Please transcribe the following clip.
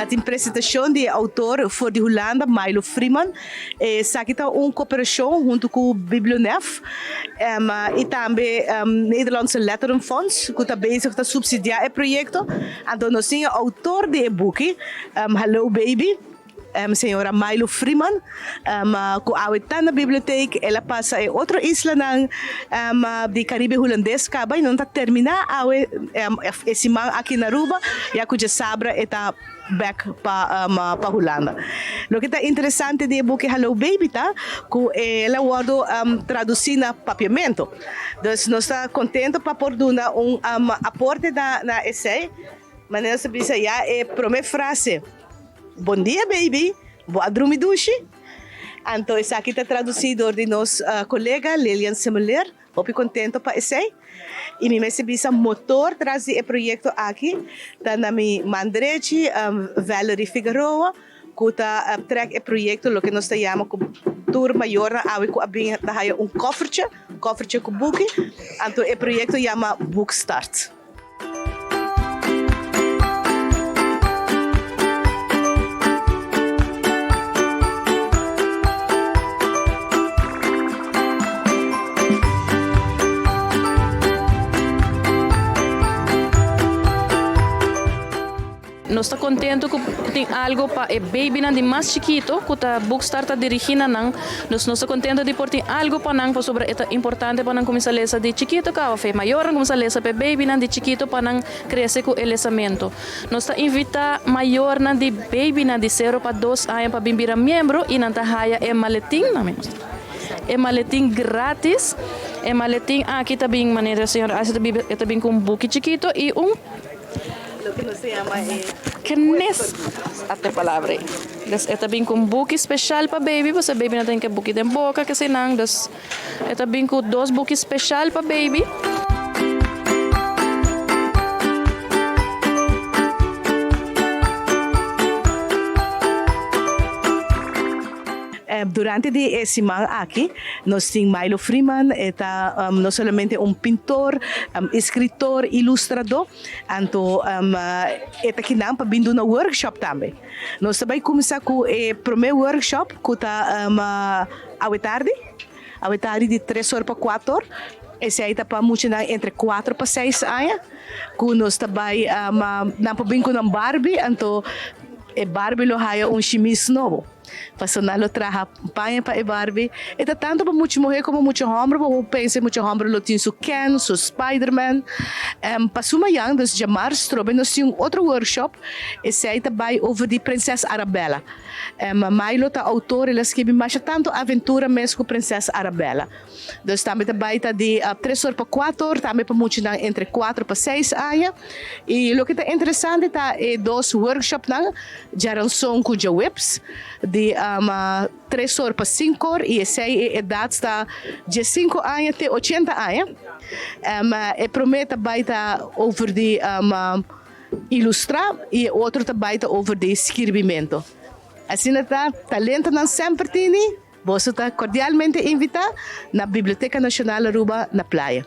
Dat in apresentação de autor voor de Holanda, Milo Freeman. Sakita cooperação junto com o Biblionef. E também Nederlandse Letterenfonds, que está bezig te subsidiar het project. Então, nós temos autor de boek, Hello Baby. Senhora Milo Freeman, que está na biblioteca, ela passa em outra isla de Caribe holandês, e não está terminando esse man aqui na Aruba, e a cuja sabra está back para Holanda. O que está interessante de book Hello Baby tá, que ela guarda traduzir na papiamento. Então, nós estamos contentes para pôr aporte na essay, mas nós sabemos já é a primeira frase. Bom dia, baby. Boa dormiduche. Então, isso aqui está traduzido de nosso colega Lilian Semeler. Muito contente para isso. E me recebi esse motor traz o projeto aqui. Está na minha mandrete, Valerie Figueroa, que está traz o projeto, o que nós chamamos de tour maior, que coffertje com book. Então, o projeto chama Book Start. Nós estamos contentes que tem algo para o baby de mais chiquito, que a Bookstart está dirigindo. Nós estamos contentes de ter algo para nós, sobre é importante para nós começar a ler de chiquito, que é maior, começar a ler para baby de chiquito para nós crescer com o lesamento. Nós estamos invitando maior de baby de 0 para 2 anos para vir membro e não está maletim. É maletim grátis. É maletim aqui também maneira senhora, está bem com um book chiquito e Lo que se llama Kenes, até palavra. É também com book especial para baby, porque baby não tem que book de boca, que senão, é também com 2 book especial para baby. Durante esse ano aqui, nós temos Milo Freeman, não somente pintor, escritor, ilustrador, então aqui não para vir um workshop também. Nós também começamos com o primeiro workshop que está à tarde de 3 horas para 4 horas. Esse aí está para entre 4 para 6 anos, que nós também não para vir com um Barbie, então Barbie lo haya chimis novo. Personal traha panha para Barbie. E tanto para muitos mulheres como muitos homens, eu penso muitos homens lo tem su Ken, su Spider-Man. Para suma yang, dus de março, trobe nós temos outro workshop. Esse aí também over de Princesa Arabella. Milo tá autor, ele escreve mais tanto aventura mesmo com Princesa Arabella. Dus também está de 3 horas para 4 horas, também para muitos entre 4 para 6 anos. E o que está interessante tá 2 workshops já são com o whips de 3 horas para 5 horas e essa idade está de 5 anos até 80 anos. E promete também tá over de ilustrar e outro também tá over de escrevimento. Assim está talento não sempre tem. Você está cordialmente invitado na Biblioteca Nacional Aruba na Playa.